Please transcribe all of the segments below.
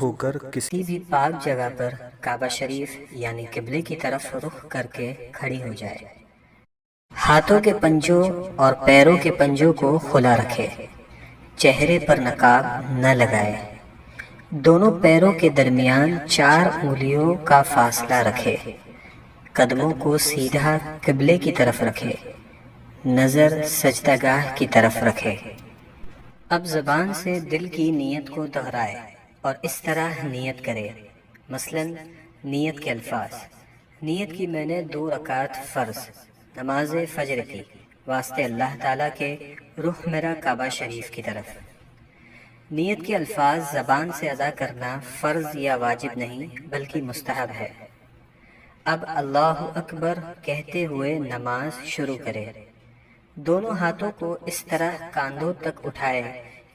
ہو کر کسی بھی پاک جگہ پر کعبہ شریف یعنی قبلے کی طرف رخ کر کے کھڑی ہو جائے۔ ہاتھوں کے پنجوں اور پیروں کے پنجوں کو کھلا رکھے، چہرے پر نقاب نہ لگائے، دونوں پیروں کے درمیان 4 انگلیوں کا فاصلہ رکھے، قدموں کو سیدھا قبلے کی طرف رکھے، نظر سجدہ گاہ کی طرف رکھے۔ اب زبان سے دل کی نیت کو دہرائے اور اس طرح نیت کرے، مثلا نیت کے الفاظ: نیت کی میں نے 2 رکعت فرض نماز فجر کی واسطے اللہ تعالیٰ کے، رخ میرا کعبہ شریف کی طرف۔ نیت کے الفاظ زبان سے ادا کرنا فرض یا واجب نہیں بلکہ مستحب ہے۔ اب اللہ اکبر کہتے ہوئے نماز شروع کرے، دونوں ہاتھوں کو اس طرح کاندھوں تک اٹھائے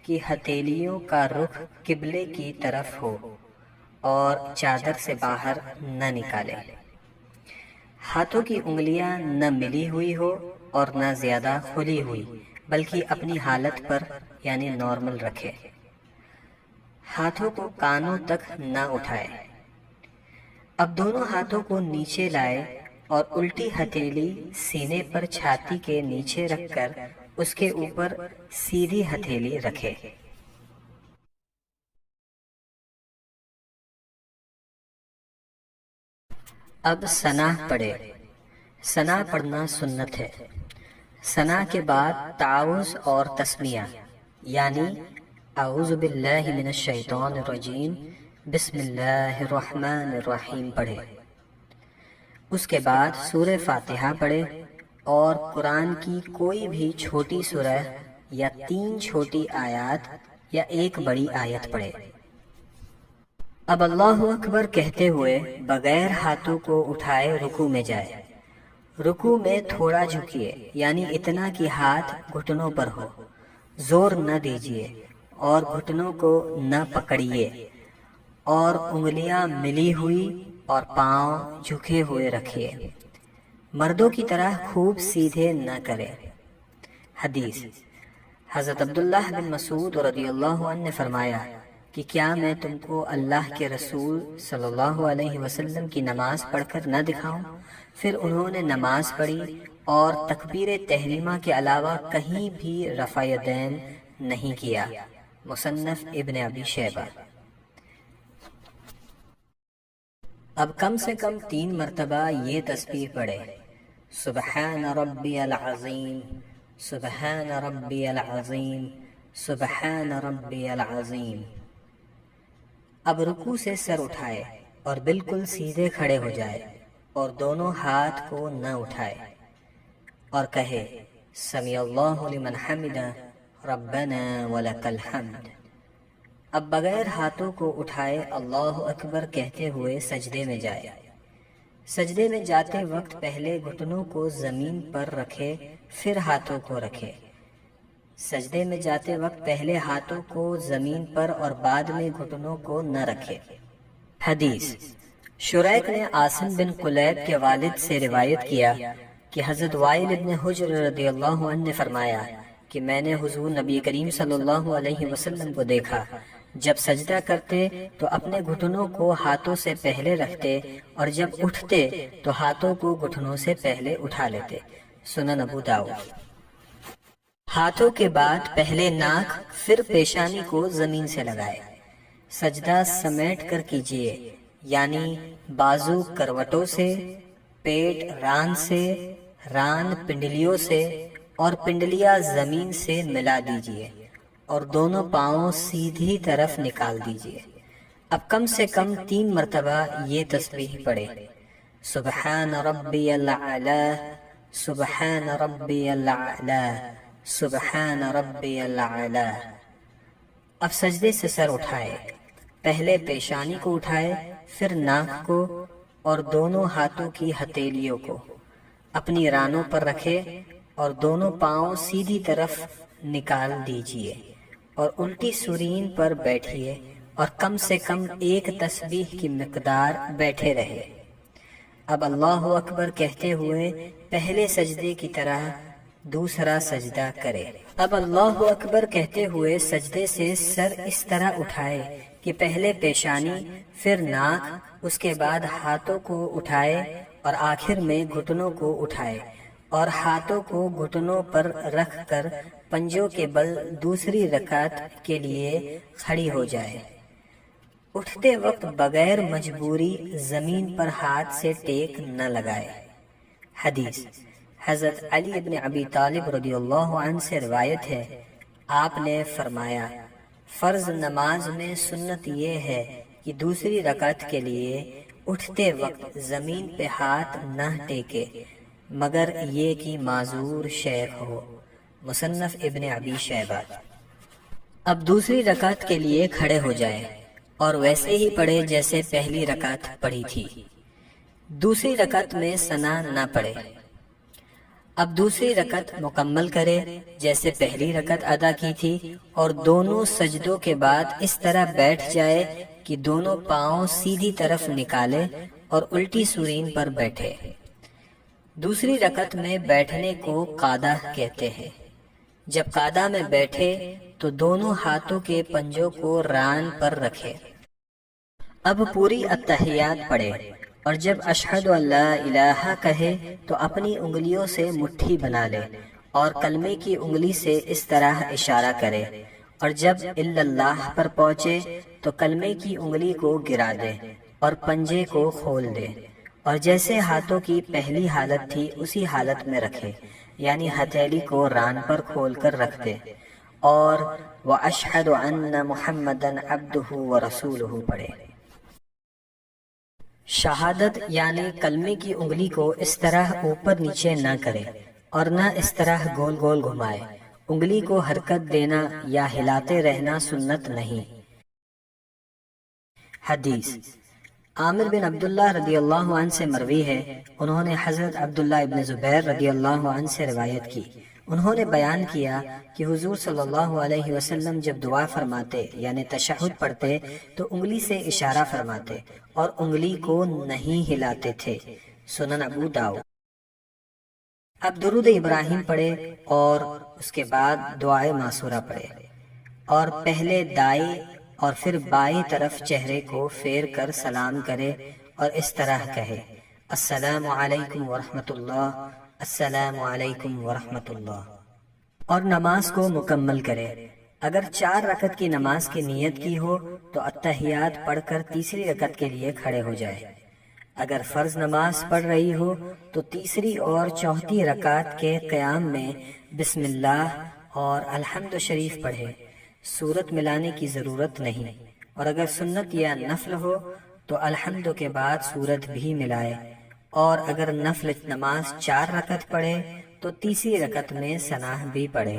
کہ ہتھیلیوں کا رخ قبلے کی طرف ہو اور چادر سے باہر نہ نکالے۔ ہاتھوں کی انگلیاں نہ ملی ہوئی ہو اور نہ زیادہ کھلی ہوئی بلکہ اپنی حالت پر یعنی نارمل رکھے۔ ہاتھوں کو کانوں تک نہ اٹھائے۔ اب دونوں ہاتھوں کو نیچے لائے اور الٹی ہتھیلی سینے پر چھاتی کے نیچے رکھ کر اس کے اوپر سیدھی ہتھیلی رکھے۔ اب ثنا پڑھے۔ ثنا پڑھنا سنت ہے۔ ثنا کے بعد تعوذ اور تسمیہ یعنی اعوذ باللہ من الشیطان الرجیم بسم اللہ الرحمن الرحیم پڑھے۔ اس کے بعد سورہ فاتحہ پڑھے اور قرآن کی کوئی بھی چھوٹی سورہ یا 3 چھوٹی آیات یا 1 بڑی آیت پڑھے۔ اب اللہ اکبر کہتے ہوئے بغیر ہاتھوں کو اٹھائے رکوع میں جائے۔ رکوع میں تھوڑا جھکیے یعنی اتنا کہ ہاتھ گھٹنوں پر ہو، زور نہ دیجیے اور گھٹنوں کو نہ پکڑیے، اور انگلیاں ملی ہوئی اور پاؤں جھکے ہوئے رکھیے، مردوں کی طرح خوب سیدھے نہ کرے۔ حدیث: حضرت عبداللہ بن مسعود رضی اللہ عنہ نے فرمایا کہ کیا میں تم کو اللہ کے رسول صلی اللہ علیہ وسلم کی نماز پڑھ کر نہ دکھاؤں؟ پھر انہوں نے نماز پڑھی اور تکبیر تحریمہ کے علاوہ کہیں بھی رفع یدین نہیں کیا۔ مصنف ابن ابی شیبہ۔ اب کم سے کم 3 مرتبہ یہ تسبیح پڑھے: سبحان ربی العظیم، سبحان ربی العظیم، سبحان ربی العظیم۔ اب رکوع سے سر اٹھائے اور بالکل سیدھے کھڑے ہو جائے اور دونوں ہاتھ کو نہ اٹھائے اور کہے سمیع اللہ لمن حمدہ ربنا ولک الحمد۔ اب بغیر ہاتھوں کو اٹھائے اللہ اکبر کہتے ہوئے سجدے میں جائے۔ سجدے میں جاتے وقت پہلے گھٹنوں کو زمین پر رکھے پھر ہاتھوں کو رکھے۔ سجدے میں جاتے وقت پہلے ہاتھوں کو زمین پر اور بعد میں گھٹنوں کو نہ رکھے۔ حدیث: شریک نے عاصم بن قلیب کے والد سے روایت کیا کہ حضرت وائل ابن حجر رضی اللہ عنہ نے فرمایا کہ میں نے حضور نبی کریم صلی اللہ علیہ وسلم کو دیکھا، جب سجدہ کرتے تو اپنے گھٹنوں کو ہاتھوں سے پہلے رکھتے اور جب اٹھتے تو ہاتھوں کو گھٹنوں سے پہلے اٹھا لیتے۔ سنن ابو داؤد۔ ہاتھوں کے بعد پہلے ناک پھر پیشانی کو زمین سے لگائے۔ سجدہ سمیٹ کر کیجیے یعنی بازو کروٹوں سے، پیٹ ران سے، ران پنڈلیوں سے اور پنڈلیاں زمین سے ملا دیجیے اور دونوں پاؤں سیدھی طرف نکال دیجیے۔ اب کم سے کم 3 مرتبہ یہ تسبیح پڑھے: سبحان ربی الاعلی، سبحان ربی الاعلی، سبحان ربی الاعلی۔ اب سجدے سے سر اٹھائے، پہلے پیشانی کو اٹھائے پھر ناک کو اور دونوں ہاتھوں کی ہتھیلیوں کو اپنی رانوں پر رکھے اور دونوں پاؤں سیدھی طرف نکال دیجیے اور الٹی سورین پر بیٹھیے اور کم سے کم 1 تسبیح کی مقدار بیٹھے رہے۔ اب اللہ اکبر کہتے ہوئے پہلے سجدے کی طرح دوسرا سجدہ کرے۔ اب اللہ اکبر کہتے ہوئے سجدے سے سر اس طرح اٹھائے کہ پہلے پیشانی، پھر ناک، اس کے بعد ہاتھوں کو اٹھائے اور آخر میں گھٹنوں کو اٹھائے، اور ہاتھوں کو گھٹنوں پر رکھ کر پنجوں کے بل دوسری رکعت کے لیے کھڑی ہو جائے۔ اٹھتے وقت بغیر مجبوری زمین پر ہاتھ سے ٹیک نہ لگائے۔ حدیث حضرت علی بن ابی طالب رضی اللہ عنہ سے روایت ہے، آپ نے فرمایا، فرض نماز میں سنت یہ ہے کہ دوسری رکعت کے لیے اٹھتے وقت زمین پہ ہاتھ نہ ٹیکے مگر یہ کہ معذور شیخ ہو۔ مصنف ابن ابی شیبہ۔ اب دوسری رکعت کے لیے کھڑے ہو جائے اور ویسے ہی پڑھے جیسے پہلی رکعت پڑھی تھی۔ دوسری رکعت میں ثنا نہ پڑھے۔ اب دوسری رکعت مکمل کرے جیسے پہلی رکعت ادا کی تھی، اور دونوں سجدوں کے بعد اس طرح بیٹھ جائے کہ دونوں پاؤں سیدھی طرف نکالے اور الٹی سورین پر بیٹھے۔ دوسری رکعت میں بیٹھنے کو قعدہ کہتے ہیں۔ جب قعدہ میں بیٹھے تو دونوں ہاتھوں کے پنجوں کو ران پر رکھے۔ اب پوری التحیات پڑھے، اور جب اشہد ان لا الہ کہے تو اپنی انگلیوں سے مٹھی بنا لے اور کلمے کی انگلی سے اس طرح اشارہ کرے، اور جب الا اللہ پر پہنچے تو کلمے کی انگلی کو گرا دے اور پنجے کو کھول دے، اور جیسے ہاتھوں کی پہلی حالت تھی اسی حالت میں رکھے، یعنی ہتھیلی کو ران پر کھول کر رکھ دے، اور وَأَشْهَدُ أَنَّ مُحَمَّدًا عَبْدُهُ وَرَسُولُهُ پڑھے۔ شہادت یعنی کلمے کی انگلی کو اس طرح اوپر نیچے نہ کرے اور نہ اس طرح گول گول گھمائے۔ انگلی کو حرکت دینا یا ہلاتے رہنا سنت نہیں۔ حدیث عامر بن عبداللہ رضی اللہ عنہ سے مروی ہے، انہوں نے حضرت عبداللہ ابن زبیر رضی اللہ عنہ سے روایت کی، انہوں نے بیان کیا کہ حضور صلی اللہ علیہ وسلم جب دعا فرماتے یعنی تشہد پڑھتے تو انگلی سے اشارہ فرماتے اور انگلی کو نہیں ہلاتے تھے۔ سنن ابو داؤد۔ اب درود ابراہیم پڑھے اور اس کے بعد دعائے معصورہ پڑھے، اور پہلے دائیں اور پھر بائیں طرف چہرے کو پھیر کر سلام کرے اور اس طرح کہے، السلام علیکم ورحمۃ اللہ، السلام علیکم ورحمۃ اللہ، اور نماز کو مکمل کرے۔ اگر 4 رکعت کی نماز کی نیت کی ہو تو التحیات پڑھ کر تیسری رکعت کے لیے کھڑے ہو جائے۔ اگر فرض نماز پڑھ رہی ہو تو تیسری اور چوتھی رکعت کے قیام میں بسم اللہ اور الحمد شریف پڑھے، سورت ملانے کی ضرورت نہیں، اور اگر سنت یا نفل ہو تو الحمد کے بعد سورت بھی ملائے، اور اگر نفل نماز 4 رکعت پڑھے تو تیسری رکعت میں ثنا بھی پڑھے۔